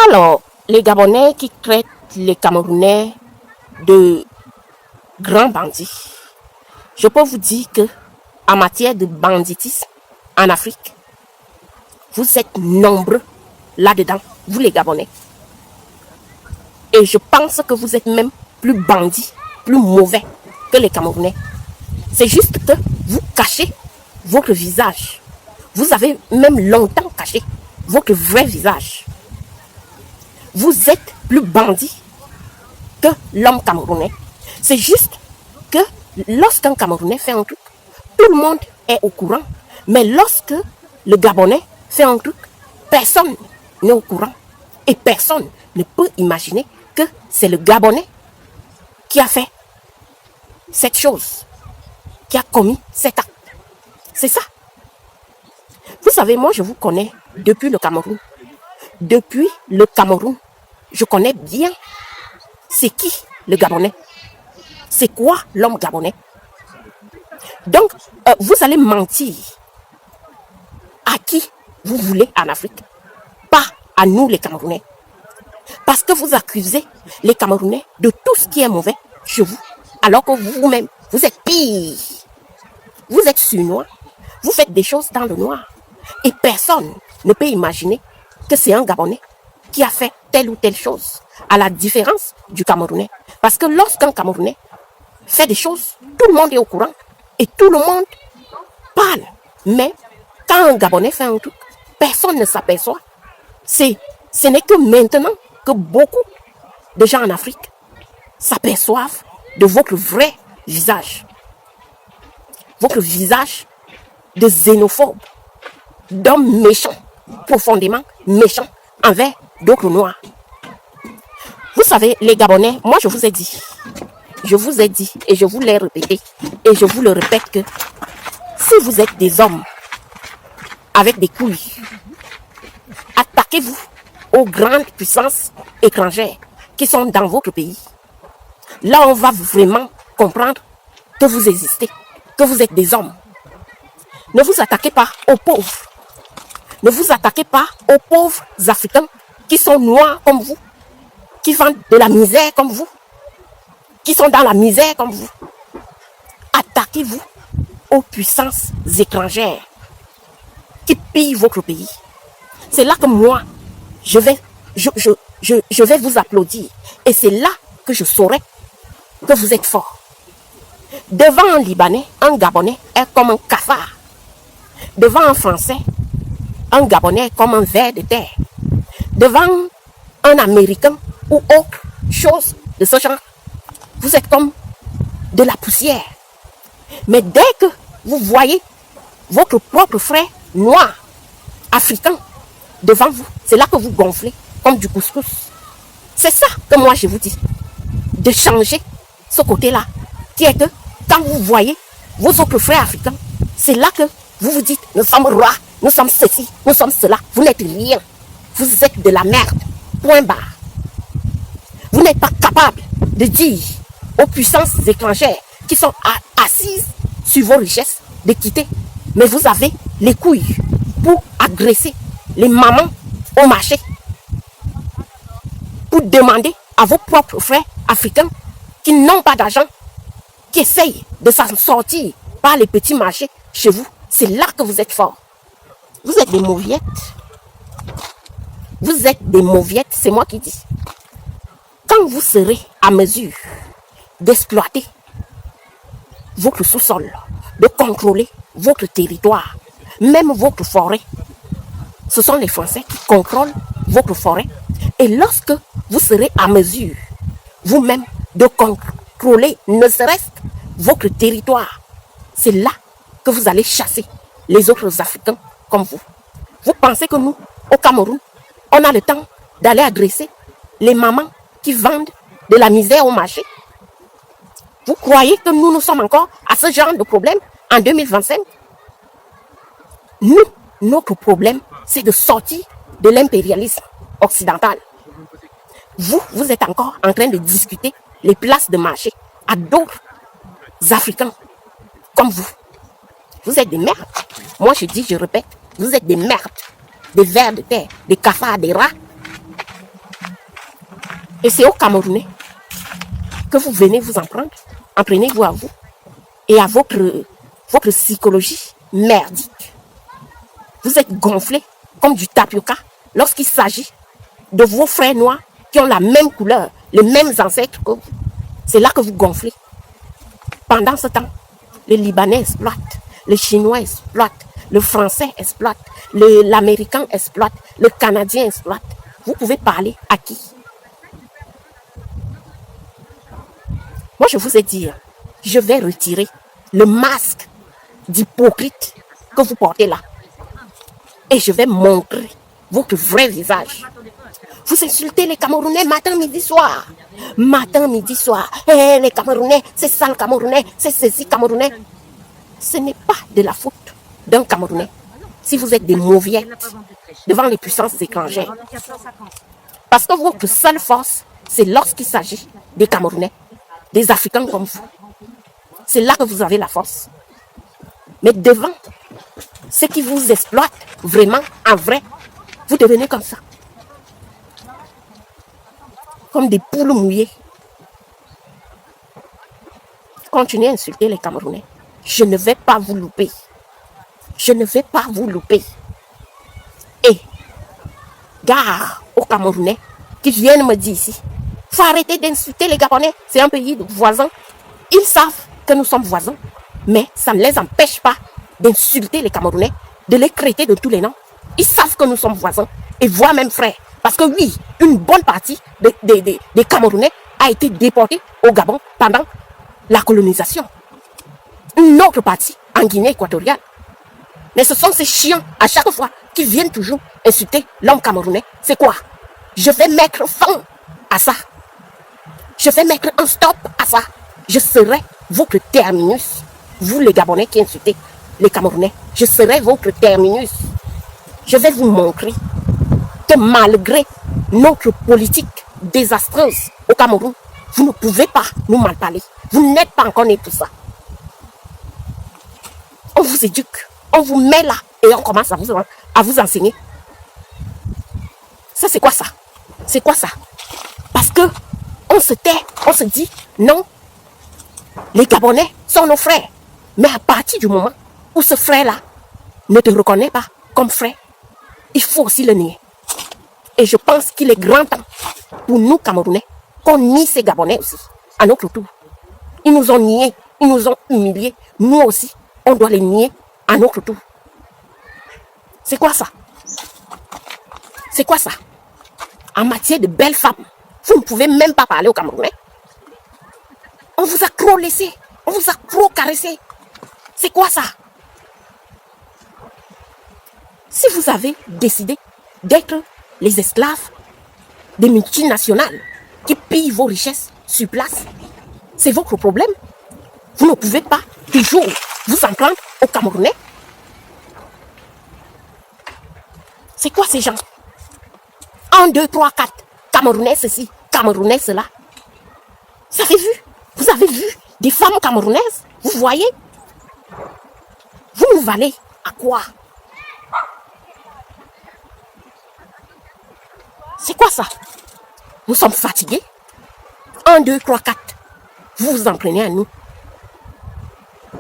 Alors, les Gabonais qui traitent les Camerounais de grands bandits, je peux vous dire que en matière de banditisme en Afrique, vous êtes nombreux là-dedans, vous les Gabonais. Et je pense que vous êtes même plus bandits, plus mauvais que les Camerounais. C'est juste que vous cachez votre visage. Vous avez même longtemps caché votre vrai visage. Vous êtes plus bandit que l'homme camerounais. C'est juste que lorsqu'un Camerounais fait un truc, tout le monde est au courant. Mais lorsque le Gabonais fait un truc, personne n'est au courant. Et personne ne peut imaginer que c'est le Gabonais qui a fait cette chose, qui a commis cet acte. C'est ça. Vous savez, moi je vous connais depuis le Cameroun. Depuis le Cameroun, je connais bien c'est qui le Gabonais. C'est quoi l'homme gabonais. Donc, vous allez mentir à qui vous voulez en Afrique. Pas à nous les Camerounais. Parce que vous accusez les Camerounais de tout ce qui est mauvais chez vous. Alors que vous-même, vous êtes pire. Vous êtes surnois. Vous faites des choses dans le noir. Et personne ne peut imaginer que c'est un Gabonais qui a fait telle ou telle chose. À la différence du Camerounais. Parce que lorsqu'un Camerounais fait des choses, tout le monde est au courant. Et tout le monde parle. Mais quand un Gabonais fait un truc, personne ne s'aperçoit. Ce n'est que maintenant que beaucoup de gens en Afrique s'aperçoivent de votre vrai visage. Votre visage de xénophobe, d'homme méchant, profondément méchant envers d'autres noirs. Vous savez, les Gabonais, moi je vous ai dit et je vous l'ai répété et je vous le répète que si vous êtes des hommes avec des couilles, attaquez-vous aux grandes puissances étrangères qui sont dans votre pays. Là, on va vraiment comprendre que vous existez, que vous êtes des hommes. Ne vous attaquez pas aux pauvres. Ne vous attaquez pas aux pauvres Africains qui sont noirs comme vous, qui vendent de la misère comme vous, qui sont dans la misère comme vous. Attaquez-vous aux puissances étrangères qui pillent votre pays. C'est là que moi, je vais vous applaudir. Et c'est là que je saurai que vous êtes fort. Devant un Libanais, un Gabonais est comme un cafard. Devant un Français, un Gabonais est comme un ver de terre. Devant un Américain ou autre chose de ce genre, vous êtes comme de la poussière. Mais dès que vous voyez votre propre frère noir, africain, devant vous, c'est là que vous gonflez comme du couscous. C'est ça que moi je vous dis, de changer ce côté-là, qui est que quand vous voyez vos autres frères africains, c'est là que vous vous dites, nous sommes rois, nous sommes ceci, nous sommes cela. Vous n'êtes rien. Vous êtes de la merde. Point barre. Vous n'êtes pas capable de dire aux puissances étrangères qui sont assises sur vos richesses de quitter. Mais vous avez les couilles pour agresser les mamans au marché, pour demander à vos propres frères africains qui n'ont pas d'argent, qui essayent de s'en sortir par les petits marchés chez vous. C'est là que vous êtes forts. Vous êtes des mauviettes. Vous êtes des mauviettes, c'est moi qui dis. Quand vous serez à mesure d'exploiter votre sous-sol, de contrôler votre territoire, même votre forêt, ce sont les Français qui contrôlent votre forêt. Et lorsque vous serez à mesure, vous-même, de contrôler ne serait-ce que votre territoire, c'est là que vous allez chasser les autres Africains comme vous. Vous pensez que nous, au Cameroun, on a le temps d'aller agresser les mamans qui vendent de la misère au marché? Vous croyez que nous sommes encore à ce genre de problème en 2025? Nous, notre problème, c'est de sortir de l'impérialisme occidental. Vous êtes encore en train de discuter les places de marché à d'autres Africains comme vous. Vous êtes des merdes. Moi, je dis, je répète, vous êtes des merdes, des vers de terre, des cafards, des rats. Et c'est aux Camerounais que vous venez vous en prendre. Entraînez-vous à vous et à votre psychologie merdique. Vous êtes gonflés comme du tapioca lorsqu'il s'agit de vos frères noirs qui ont la même couleur, les mêmes ancêtres que vous. C'est là que vous gonflez. Pendant ce temps, les Libanais exploitent, les Chinois exploitent, le Français exploite, l'Américain exploite, le Canadien exploite. Vous pouvez parler à qui? Moi, je vous ai dit, je vais retirer le masque d'hypocrite que vous portez là. Et je vais montrer votre vrai visage. Vous insultez les Camerounais matin, midi, soir. Matin, midi, soir. Les Camerounais, c'est ça le Camerounais, c'est ceci Camerounais. Ce n'est pas de la faute d'un Camerounais si vous êtes des mauviettes devant les puissances étrangères. Parce que votre seule force, c'est lorsqu'il s'agit des Camerounais, des Africains comme vous. C'est là que vous avez la force. Mais devant ceux qui vous exploitent vraiment, en vrai, vous devenez comme ça. Comme des poules mouillées. Continuez à insulter les Camerounais. Je ne vais pas vous louper. Je ne vais pas vous louper. Et gare aux Camerounais qui viennent me dire ici, il faut arrêter d'insulter les Gabonais. C'est un pays de voisins. Ils savent que nous sommes voisins, mais ça ne les empêche pas d'insulter les Camerounais, de les traiter de tous les noms. Ils savent que nous sommes voisins et voire même frères. Parce que oui, une bonne partie des Camerounais a été déportée au Gabon pendant la colonisation. Une autre partie en Guinée équatoriale. Mais ce sont ces chiens à chaque fois qui viennent toujours insulter l'homme camerounais. C'est quoi? Je vais mettre fin à ça. Je vais mettre un stop à ça. Je serai votre terminus. Vous les Gabonais qui insultez les Camerounais, je serai votre terminus. Je vais vous montrer que malgré notre politique désastreuse au Cameroun, vous ne pouvez pas nous mal parler. Vous n'êtes pas encore né pour ça. On vous éduque, on vous met là et on commence à vous enseigner. Ça, c'est quoi ça? C'est quoi ça? Parce que on se tait, on se dit, non, les Gabonais sont nos frères. Mais à partir du moment où ce frère-là ne te reconnaît pas comme frère, il faut aussi le nier. Et je pense qu'il est grand temps pour nous, Camerounais, qu'on nie ces Gabonais aussi, à notre tour. Ils nous ont niés, ils nous ont humiliés. Nous aussi, on doit les nier à notre tour. C'est quoi ça? C'est quoi ça? En matière de belles femmes, vous ne pouvez même pas parler aux Camerounais. On vous a trop laissé, on vous a trop caressé. C'est quoi ça? Si vous avez décidé d'être les esclaves des multinationales qui pillent vos richesses sur place, c'est votre problème. Vous ne pouvez pas toujours vous en prendre aux Camerounais. C'est quoi ces gens? 1, 2, 3, 4. Camerounais ceci, Camerounais cela. Vous avez vu des femmes camerounaises? Vous voyez? Vous nous valez à quoi? C'est quoi ça? Nous sommes fatigués. 1, 2, 3, 4. Vous vous en prenez à nous.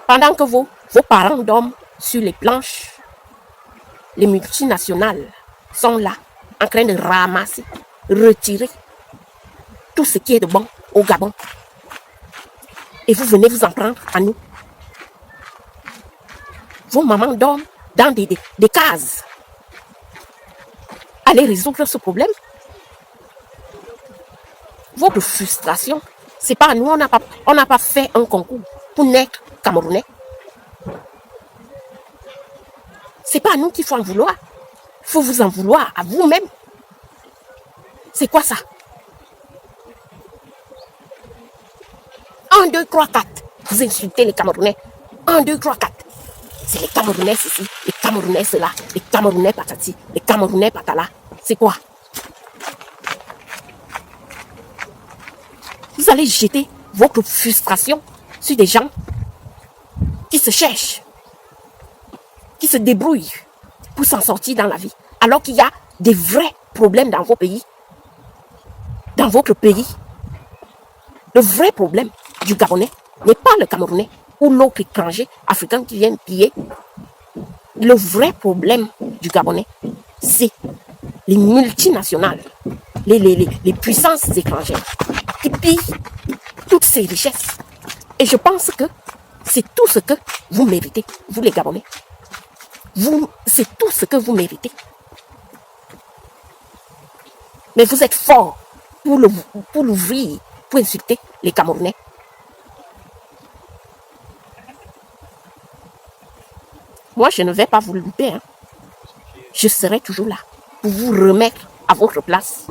Pendant que vos parents dorment sur les planches, les multinationales sont là, en train de ramasser, retirer tout ce qui est de bon au Gabon. Et vous venez vous en prendre à nous. Vos mamans dorment dans des cases. Allez résoudre ce problème. Votre frustration, c'est pas nous, on n'a pas fait un concours pour naître Camerounais. C'est pas à nous qu'il faut en vouloir. Il faut vous en vouloir à vous-même. C'est quoi ça? 1, 2, 3, 4. Vous insultez les Camerounais. 1, 2, 3, 4. C'est les Camerounais ceci, les Camerounais cela, les Camerounais patati, les Camerounais patala. C'est quoi? Vous allez jeter votre frustration sur des gens qui se cherchent, qui se débrouillent pour s'en sortir dans la vie, alors qu'il y a des vrais problèmes dans vos pays, dans votre pays. Le vrai problème du Gabonais n'est pas le Camerounais ou l'autre étranger africain qui vient piller. Le vrai problème du Gabonais, c'est les multinationales, les puissances étrangères qui pillent toutes ces richesses. Et je pense que c'est tout ce que vous méritez, vous les Gabonais. C'est tout ce que vous méritez. Mais vous êtes forts pour l'ouvrir, pour insulter les Camerounais. Moi, je ne vais pas vous louper. Je serai toujours là pour vous remettre à votre place.